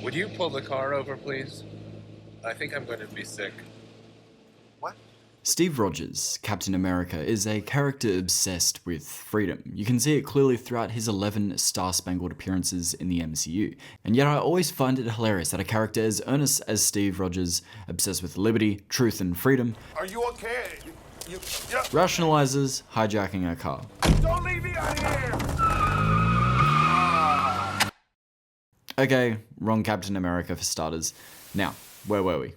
Would you pull the car over, please? I think I'm going to be sick. What? Steve Rogers, Captain America, is a character obsessed with freedom. You can see it clearly throughout his 11 Star-Spangled appearances in the MCU. And yet I always find it hilarious that a character as earnest as Steve Rogers, obsessed with liberty, truth and freedom, Are you okay? rationalizes hijacking a car. Don't leave me out here! Okay, wrong Captain America for starters. Now, where were we?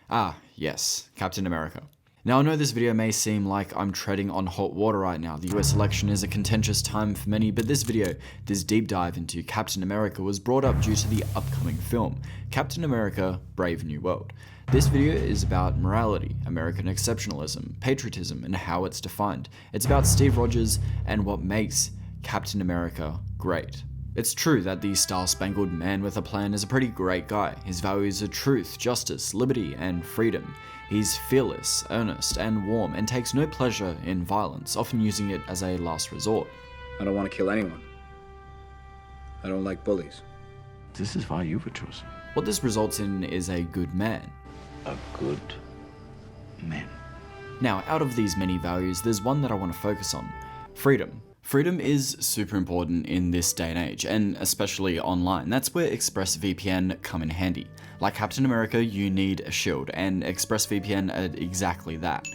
Ah, yes, Captain America. Now I know this video may seem like I'm treading on hot water right now. The US election is a contentious time for many, but this video, this deep dive into Captain America, was brought up due to the upcoming film, Captain America: Brave New World. This video is about morality, American exceptionalism, patriotism, and how it's defined. It's about Steve Rogers and what makes Captain America great. It's true that the Star-Spangled Man with a Plan is a pretty great guy. His values are truth, justice, liberty, and freedom. He's fearless, earnest, and warm, and takes no pleasure in violence, often using it as a last resort. I don't want to kill anyone. I don't like bullies. This is why you were chosen. What this results in is a good man. A good man. Now, out of these many values, there's one that I want to focus on: freedom. Freedom is super important in this day and age, and especially online. That's where ExpressVPN come in handy. Like Captain America, you need a shield, and ExpressVPN are exactly that.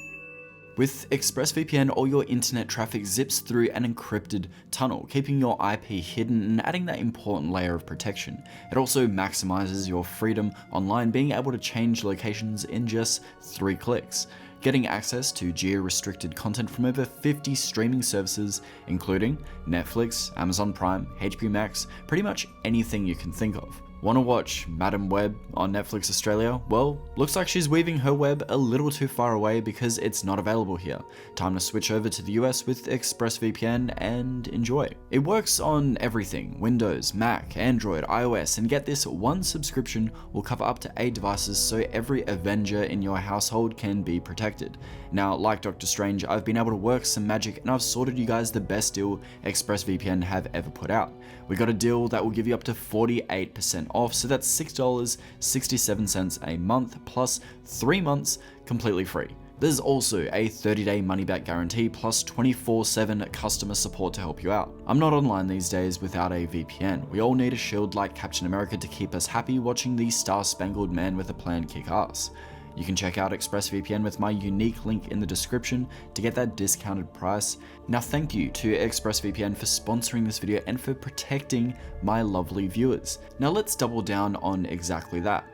With ExpressVPN, all your internet traffic zips through an encrypted tunnel, keeping your IP hidden and adding that important layer of protection. It also maximizes your freedom online, being able to change locations in just 3 clicks. Getting access to geo-restricted content from over 50 streaming services, including Netflix, Amazon Prime, HBO Max, pretty much anything you can think of. Want to watch Madam Web on Netflix Australia? Well, looks like she's weaving her web a little too far away because it's not available here. Time to switch over to the US with ExpressVPN and enjoy. It works on everything: Windows, Mac, Android, iOS, and get this, one subscription will cover up to 8 devices so every Avenger in your household can be protected. Now, like Doctor Strange, I've been able to work some magic and I've sorted you guys the best deal ExpressVPN have ever put out. We got a deal that will give you up to 48% off, so that's $6.67 a month plus 3 months completely free. There's also a 30-day money-back guarantee plus 24/7 customer support to help you out. I'm not online these days without a VPN. We all need a shield like Captain America to keep us happy watching the Star-Spangled Man with a Plan kick ass. You can check out ExpressVPN with my unique link in the description to get that discounted price. Now, thank you to ExpressVPN for sponsoring this video and for protecting my lovely viewers. Now let's double down on exactly that: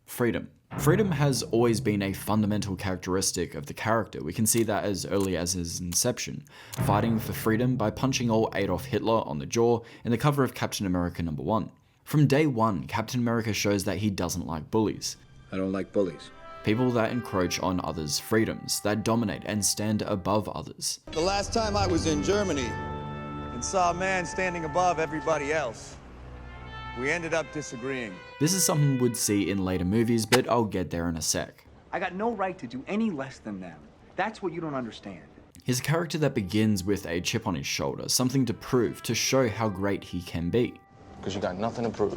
freedom. Freedom has always been a fundamental characteristic of the character. We can see that as early as his inception, fighting for freedom by punching old Adolf Hitler on the jaw in the cover of Captain America #1. From day one, Captain America shows that he doesn't like bullies. I don't like bullies. People that encroach on others' freedoms, that dominate and stand above others. The last time I was in Germany and saw a man standing above everybody else, we ended up disagreeing. This is something we'd see in later movies, but I'll get there in a sec. I got no right to do any less than them. That's what you don't understand. He's a character that begins with a chip on his shoulder, something to prove, to show how great he can be. Because you got nothing to prove.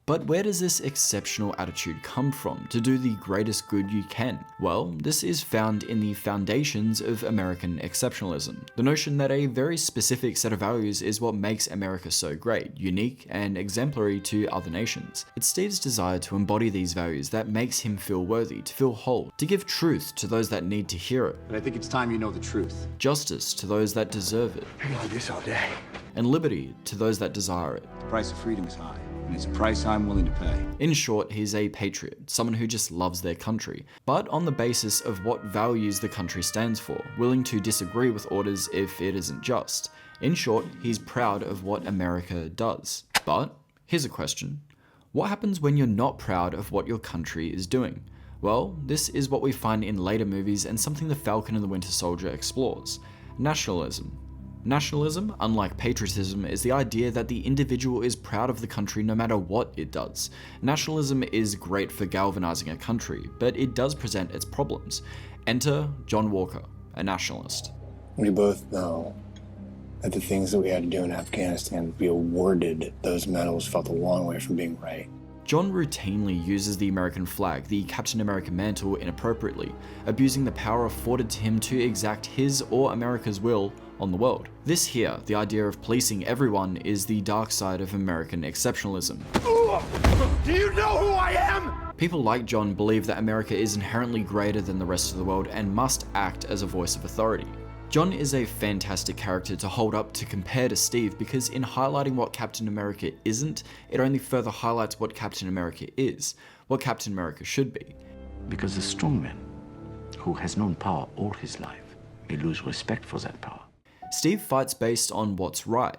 But where does this exceptional attitude come from, to do the greatest good you can? Well, this is found in the foundations of American exceptionalism. The notion that a very specific set of values is what makes America so great, unique, and exemplary to other nations. It's Steve's desire to embody these values that makes him feel worthy, to feel whole, to give truth to those that need to hear it. But I think it's time you know the truth. Justice to those that deserve it. I can do this all day. And liberty to those that desire it. The price of freedom is high, and it's a price I'm willing to pay. In short, he's a patriot, someone who just loves their country, but on the basis of what values the country stands for, willing to disagree with orders if it isn't just. In short, he's proud of what America does. But here's a question: what happens when you're not proud of what your country is doing? Well, this is what we find in later movies and something the Falcon and the Winter Soldier explores: nationalism. Nationalism, unlike patriotism, is the idea that the individual is proud of the country no matter what it does. Nationalism is great for galvanizing a country, but it does present its problems. Enter John Walker, a nationalist. We both know that the things that we had to do in Afghanistan to be awarded those medals felt a long way from being right. John routinely uses the American flag, the Captain America mantle, inappropriately, abusing the power afforded to him to exact his or America's will on the world. This here, the idea of policing everyone, is the dark side of American exceptionalism. Do you know who I am? People like John believe that America is inherently greater than the rest of the world and must act as a voice of authority. John is a fantastic character to hold up to compare to Steve, because in highlighting what Captain America isn't, it only further highlights what Captain America is, what Captain America should be. Because a strong man who has known power all his life may lose respect for that power. Steve fights based on what's right.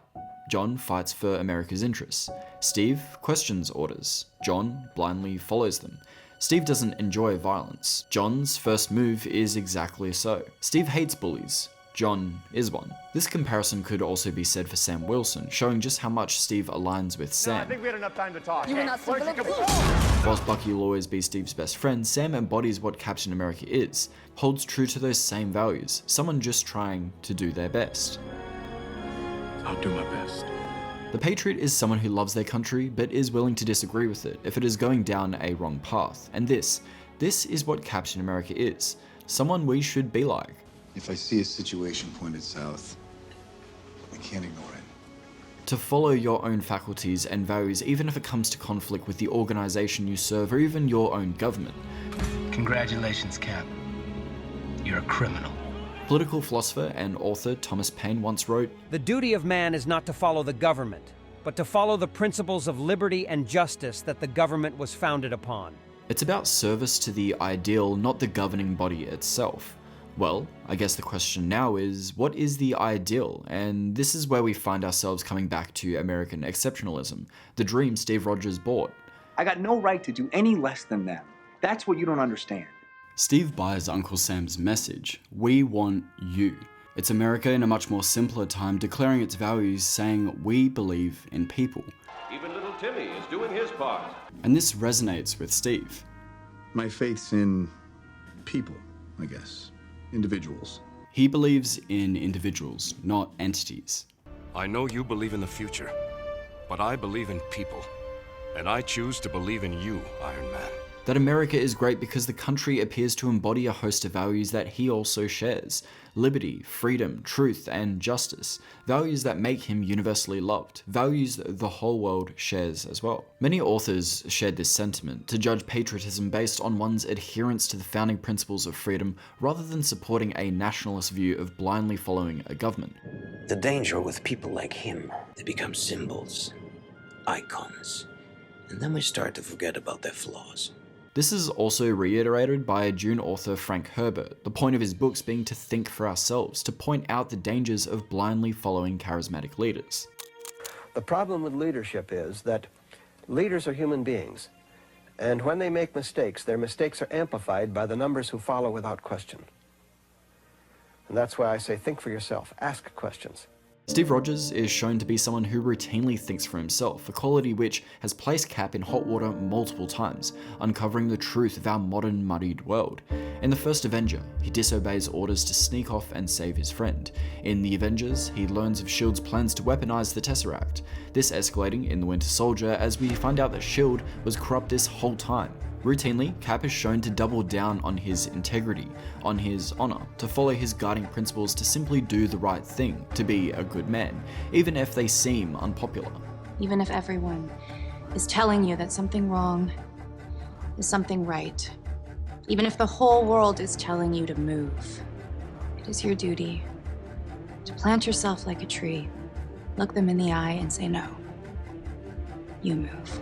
John fights for America's interests. Steve questions orders. John blindly follows them. Steve doesn't enjoy violence. John's first move is exactly so. Steve hates bullies. John is one. This comparison could also be said for Sam Wilson, showing just how much Steve aligns with Sam. I think we had enough time to talk. You were not Why don't you civil. come- Whilst Bucky will always be Steve's best friend, Sam embodies what Captain America is, holds true to those same values, someone just trying to do their best. I'll do my best. The Patriot is someone who loves their country, but is willing to disagree with it if it is going down a wrong path. And this is what Captain America is, someone we should be like. If I see a situation pointed south, I can't ignore it. To follow your own faculties and values, even if it comes to conflict with the organization you serve or even your own government. Congratulations, Cap. You're a criminal. Political philosopher and author Thomas Paine once wrote, "The duty of man is not to follow the government, but to follow the principles of liberty and justice that the government was founded upon." it's about service to the ideal, not the governing body itself. Well, I guess the question now is, what is the ideal? And this is where we find ourselves coming back to American exceptionalism, the dream Steve Rogers bought. I got no right to do any less than them. That's what you don't understand. Steve buys Uncle Sam's message. We want you. It's America in a much more simpler time, declaring its values, saying we believe in people. Even little Timmy is doing his part. And this resonates with Steve. My faith's in people, I guess. Individuals. He believes in individuals, not entities. I know you believe in the future, but I believe in people. And I choose to believe in you, Iron Man. That America is great because the country appears to embody a host of values that he also shares. Liberty, freedom, truth, and justice. Values that make him universally loved. Values that the whole world shares as well. Many authors shared this sentiment, to judge patriotism based on one's adherence to the founding principles of freedom rather than supporting a nationalist view of blindly following a government. The danger with people like him, they become symbols, icons, and then we start to forget about their flaws. This is also reiterated by Dune author Frank Herbert, the point of his books being to think for ourselves, to point out the dangers of blindly following charismatic leaders. The problem with leadership is that leaders are human beings, and when they make mistakes, their mistakes are amplified by the numbers who follow without question. And that's why I say think for yourself, ask questions. Steve Rogers is shown to be someone who routinely thinks for himself, a quality which has placed Cap in hot water multiple times, uncovering the truth of our modern muddied world. In the first Avenger, he disobeys orders to sneak off and save his friend. In the Avengers, he learns of S.H.I.E.L.D.'s plans to weaponize the Tesseract, this escalating in the Winter Soldier as we find out that S.H.I.E.L.D. was corrupt this whole time. Routinely, Cap is shown to double down on his integrity, on his honor, to follow his guiding principles, to simply do the right thing, to be a good man, even if they seem unpopular. Even if everyone is telling you that something wrong is something right, even if the whole world is telling you to move, it is your duty to plant yourself like a tree, look them in the eye and say no. You move.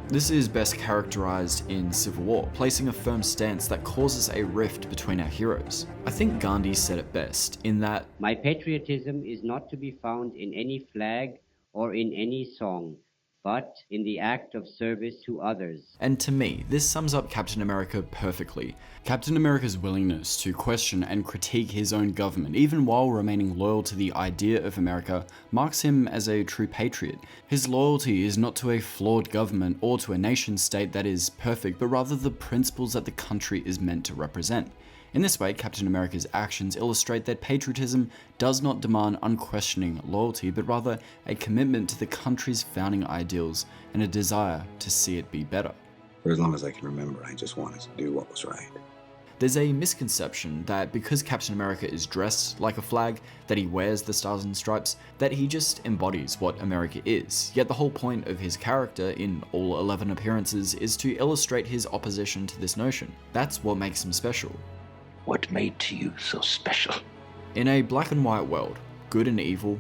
This is best characterized in Civil War, placing a firm stance that causes a rift between our heroes. I think Gandhi said it best, in that, "My patriotism is not to be found in any flag or in any song, but in the act of service to others." And to me, this sums up Captain America perfectly. Captain America's willingness to question and critique his own government, even while remaining loyal to the idea of America, marks him as a true patriot. His loyalty is not to a flawed government or to a nation state that is perfect, but rather the principles that the country is meant to represent. In this way, Captain America's actions illustrate that patriotism does not demand unquestioning loyalty, but rather a commitment to the country's founding ideals and a desire to see it be better. For as long as I can remember, I just wanted to do what was right. There's a misconception that because Captain America is dressed like a flag, that he wears the stars and stripes, that he just embodies what America is. Yet the whole point of his character in all 11 appearances is to illustrate his opposition to this notion. That's what makes him special. What made to you so special? In a black and white world, good and evil,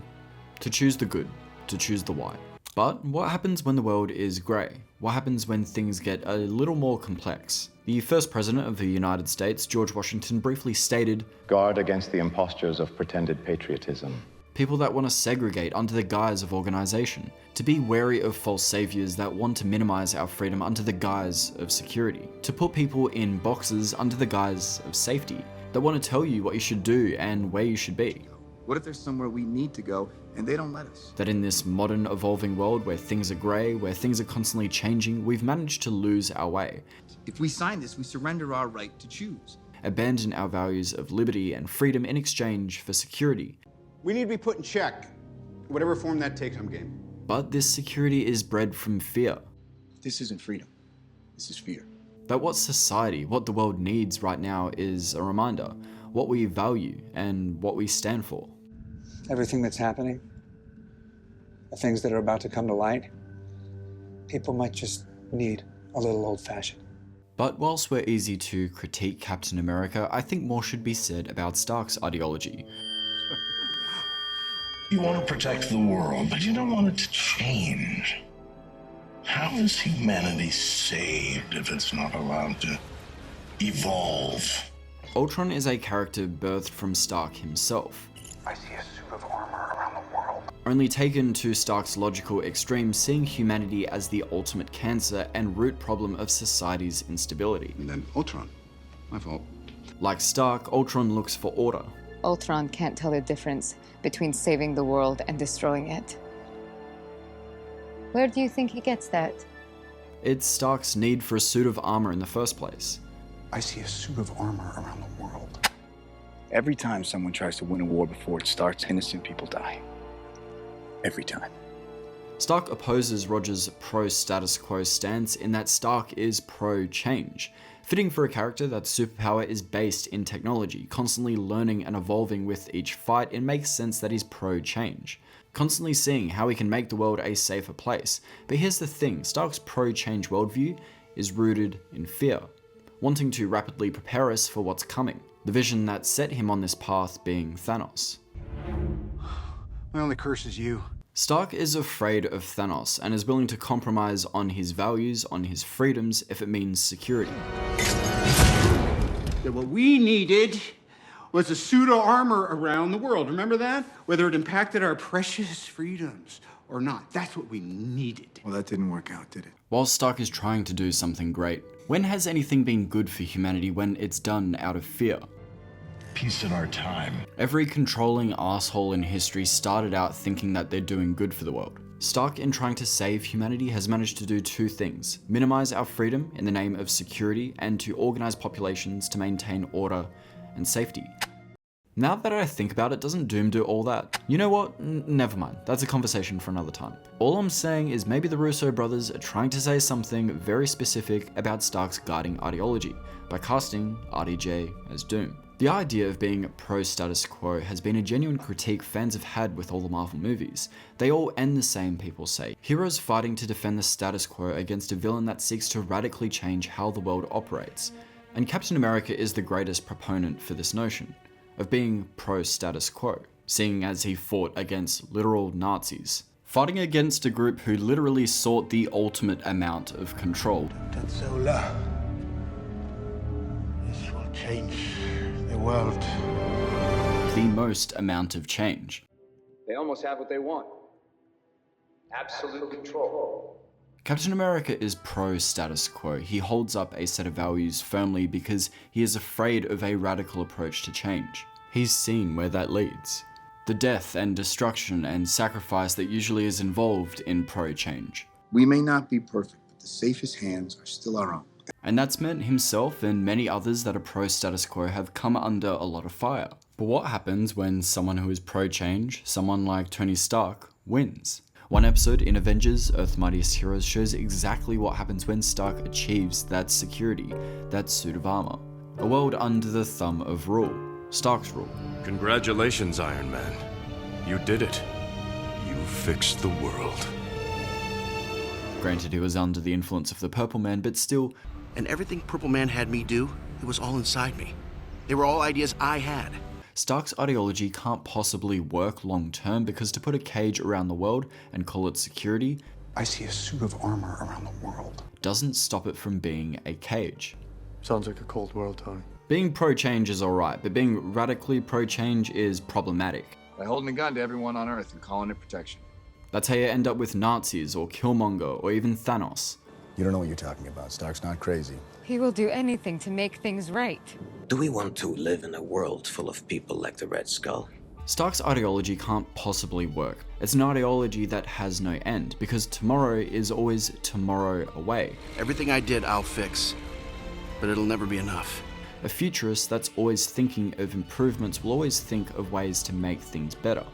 to choose the good, to choose the white. But what happens when the world is grey? What happens when things get a little more complex? The first president of the United States, George Washington, briefly stated, "Guard against the impostures of pretended patriotism." People that want to segregate under the guise of organization, to be wary of false saviors that want to minimize our freedom under the guise of security, to put people in boxes under the guise of safety, that want to tell you what you should do and where you should be. What if there's somewhere we need to go and they don't let us? That in this modern evolving world where things are grey, where things are constantly changing, we've managed to lose our way. If we sign this, we surrender our right to choose. Abandon our values of liberty and freedom in exchange for security. We need to be put in check. Whatever form that takes, I'm game. But this security is bred from fear. This isn't freedom. This is fear. That what society, what the world needs right now is a reminder, what we value and what we stand for. Everything that's happening, the things that are about to come to light, people might just need a little old-fashioned. But whilst we're easy to critique Captain America, I think more should be said about Stark's ideology. You want to protect the world, but you don't want it to change. How is humanity saved if it's not allowed to evolve? Ultron is a character birthed from Stark himself. I see a suit of armor around the world. Only taken to Stark's logical extreme, seeing humanity as the ultimate cancer and root problem of society's instability. And then Ultron. My fault. Like Stark, Ultron looks for order. Ultron can't tell the difference between saving the world and destroying it. Where do you think he gets that? It's Stark's need for a suit of armor in the first place. I see a suit of armor around the world. Every time someone tries to win a war before it starts, innocent people die. Every time. Stark opposes Roger's pro-status quo stance in that Stark is pro-change. Fitting for a character that's superpower is based in technology, constantly learning and evolving with each fight, it makes sense that he's pro-change. Constantly seeing how he can make the world a safer place. But here's the thing, Stark's pro-change worldview is rooted in fear, wanting to rapidly prepare us for what's coming. The vision that set him on this path being Thanos. My only curse is you. Stark is afraid of Thanos and is willing to compromise on his values, on his freedoms, if it means security. That what we needed was a suit of armor around the world. Remember that? Whether it impacted our precious freedoms or not. That's what we needed. Well, that didn't work out, did it? While Stark is trying to do something great, when has anything been good for humanity when it's done out of fear? Peace in our time. Every controlling asshole in history started out thinking that they're doing good for the world. Stark, in trying to save humanity, has managed to do two things: minimize our freedom in the name of security, and to organize populations to maintain order and safety. Now that I think about it, doesn't Doom do all that? You know what? Never mind. That's a conversation for another time. All I'm saying is maybe the Russo brothers are trying to say something very specific about Stark's guiding ideology by casting RDJ as Doom. The idea of being pro-status quo has been a genuine critique fans have had with all the Marvel movies. They all end the same, people say. Heroes fighting to defend the status quo against a villain that seeks to radically change how the world operates. And Captain America is the greatest proponent for this notion of being pro-status quo, seeing as he fought against literal Nazis. Fighting against a group who literally sought the ultimate amount of control. Zola. This will change the world. The most amount of change. They almost have what they want. Absolute control. Captain America is pro-status quo. He holds up a set of values firmly because he is afraid of a radical approach to change. He's seen where that leads. The death and destruction and sacrifice that usually is involved in pro-change. We may not be perfect, but the safest hands are still our own. And that's meant himself and many others that are pro-status quo have come under a lot of fire. But what happens when someone who is pro-change, someone like Tony Stark, wins? One episode in Avengers: Earth's Mightiest Heroes shows exactly what happens when Stark achieves that security, that suit of armor. A world under the thumb of rule, Stark's rule. Congratulations, Iron Man. You did it. You fixed the world. Granted, he was under the influence of the Purple Man, but still... And everything Purple Man had me do, it was all inside me. They were all ideas I had. Stark's ideology can't possibly work long term because to put a cage around the world and call it security, I see a suit of armor around the world. Doesn't stop it from being a cage. Sounds like a cold world, Tony. Being pro-change is alright, but being radically pro-change is problematic. By holding a gun to everyone on Earth and calling it protection. That's how you end up with Nazis or Killmonger or even Thanos. You don't know what you're talking about. Stark's not crazy. He will do anything to make things right. Do we want to live in a world full of people like the Red Skull? Stark's ideology can't possibly work. It's an ideology that has no end, because tomorrow is always tomorrow away. Everything I did, I'll fix, but it'll never be enough. A futurist that's always thinking of improvements will always think of ways to make things better.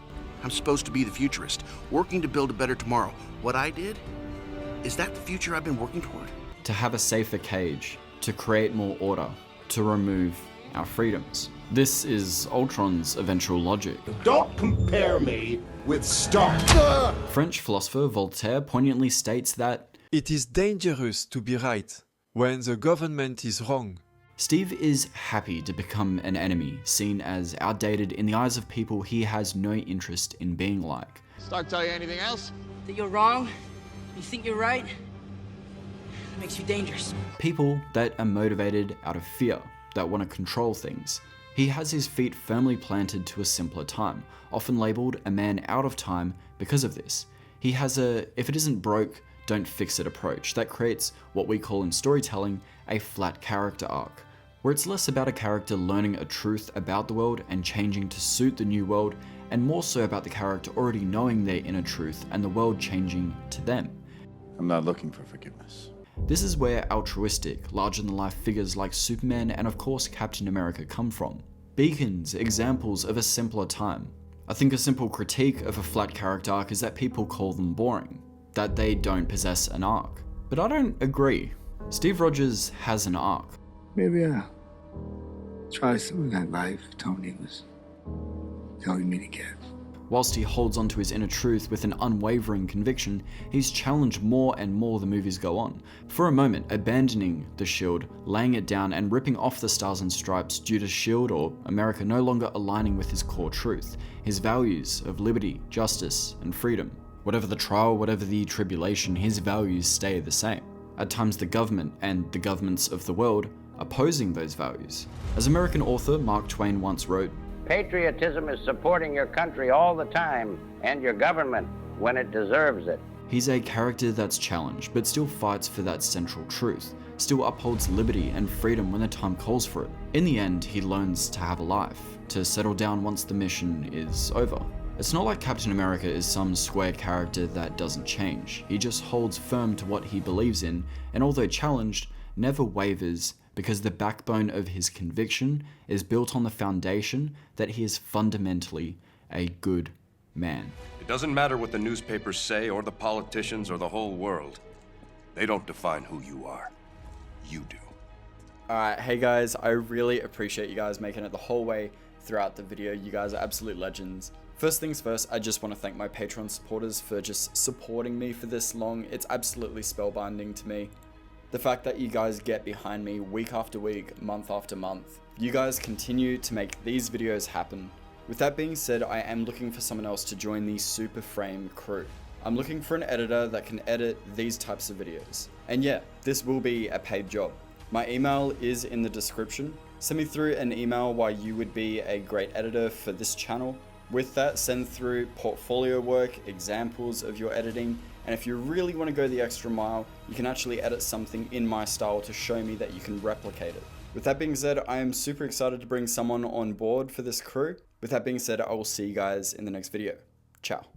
I'm supposed to be the futurist, working to build a better tomorrow. What I did? Is that the future I've been working toward? To have a safer cage, to create more order, to remove our freedoms. This is Ultron's eventual logic. Don't compare me with Stark. French philosopher Voltaire poignantly states that it is dangerous to be right when the government is wrong. Steve is happy to become an enemy, seen as outdated in the eyes of people he has no interest in being like. Stark tell you anything else? That you're wrong, you think you're right, it makes you dangerous. People that are motivated out of fear, that want to control things. He has his feet firmly planted to a simpler time, often labelled a man out of time because of this. He has a if it isn't broke, don't fix it approach that creates what we call in storytelling a flat character arc, where it's less about a character learning a truth about the world and changing to suit the new world, and more so about the character already knowing their inner truth and the world changing to them. I'm not looking for forgiveness. This is where altruistic, larger-than-life figures like Superman and of course Captain America come from. Beacons, examples of a simpler time. I think a simple critique of a flat character arc is that people call them boring, that they don't possess an arc. But I don't agree. Steve Rogers has an arc. Maybe I'll try some of that life Tony was telling me to get. Whilst he holds onto his inner truth with an unwavering conviction, he's challenged more and more the movies go on. For a moment, abandoning the shield, laying it down and ripping off the stars and stripes due to shield or America no longer aligning with his core truth, his values of liberty, justice, and freedom. Whatever the trial, whatever the tribulation, his values stay the same. At times the government and the governments of the world opposing those values. As American author Mark Twain once wrote, "Patriotism is supporting your country all the time and your government when it deserves it." He's a character that's challenged, but still fights for that central truth, still upholds liberty and freedom when the time calls for it. In the end, he learns to have a life, to settle down once the mission is over. It's not like Captain America is some square character that doesn't change. He just holds firm to what he believes in, and although challenged, never wavers because the backbone of his conviction is built on the foundation that he is fundamentally a good man. It doesn't matter what the newspapers say or the politicians or the whole world. They don't define who you are. You do. Alright, hey guys, I really appreciate you guys making it the whole way throughout the video. You guys are absolute legends. First things first, I just want to thank my Patreon supporters for just supporting me for this long. It's absolutely spellbinding to me. The fact that you guys get behind me week after week, month after month. You guys continue to make these videos happen. With that being said, I am looking for someone else to join the SuperFrame crew. I'm looking for an editor that can edit these types of videos. And yeah, this will be a paid job. My email is in the description. Send me through an email why you would be a great editor for this channel. With that, send through portfolio work, examples of your editing, and if you really want to go the extra mile, you can actually edit something in my style to show me that you can replicate it. With that being said, I am super excited to bring someone on board for this crew. With that being said, I will see you guys in the next video. Ciao.